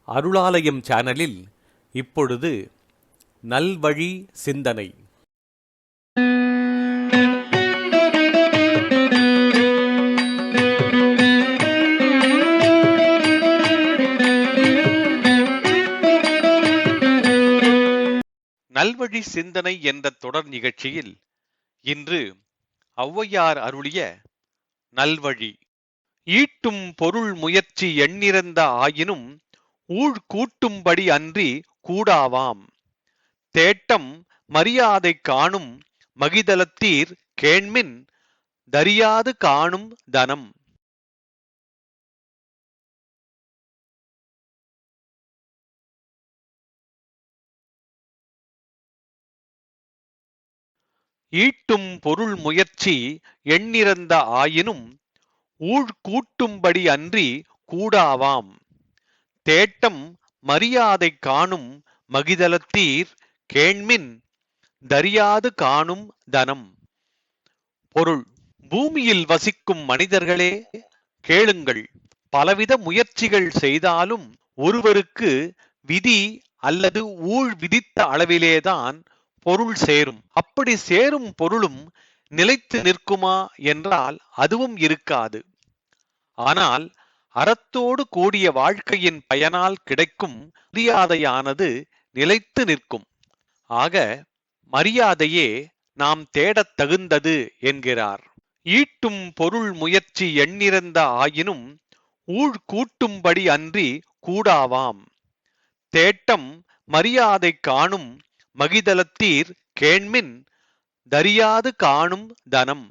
அருளாலயம் சேனலில் இப்பொழுது நல்வழி சிந்தனை. நல்வழி சிந்தனை என்ற தொடர் நிகழ்ச்சியில் இன்று ஔவையார் அருளிய நல்வழி. ஈட்டும் பொருள் முயற்சி எண்ணிறந்த ஆயினும் ஊழ் கூட்டும்படி அன்றி கூடாவாம். தேட்டம் மரியாதை காணும் மகிதலத்தீர் கேண்மின் தரியாது காணும் தனம். ஈட்டும் பொருள் முயற்சி எண்ணிறந்த ஆயினும் ஊழ் கூட்டும்படி அன்றி கூடாவாம். தேட்டம் மரியாதை காணும் மகிதலத்தீர் கேண்மின் தரியாது காணும் தனம். பொருள்: பூமியில் வசிக்கும் மனிதர்களே கேளுங்கள். பலவித முயற்சிகள் செய்தாலும் ஒருவருக்கு விதி அல்லது ஊழ் விதித்த அளவிலேதான் பொருள் சேரும். அப்படி சேரும் பொருளும் நிலைத்து நிற்குமா என்றால் அதுவும் இருக்காது. ஆனால் அறத்தோடு கூடிய வாழ்க்கையின் பயனால் கிடைக்கும் மரியாதையானது நிலைத்து நிற்கும். ஆக மரியாதையே நாம் தேடத் தகுந்தது என்கிறார். ஈட்டும் பொருள் முயற்சி எண்ணிறந்த ஆயினும் ஊழ் கூட்டும்படி அன்றி கூடாவாம். தேட்டம் மரியாதை காணும் மகிதலத்தீர் கேண்மின் தரியாது காணும் தனம்.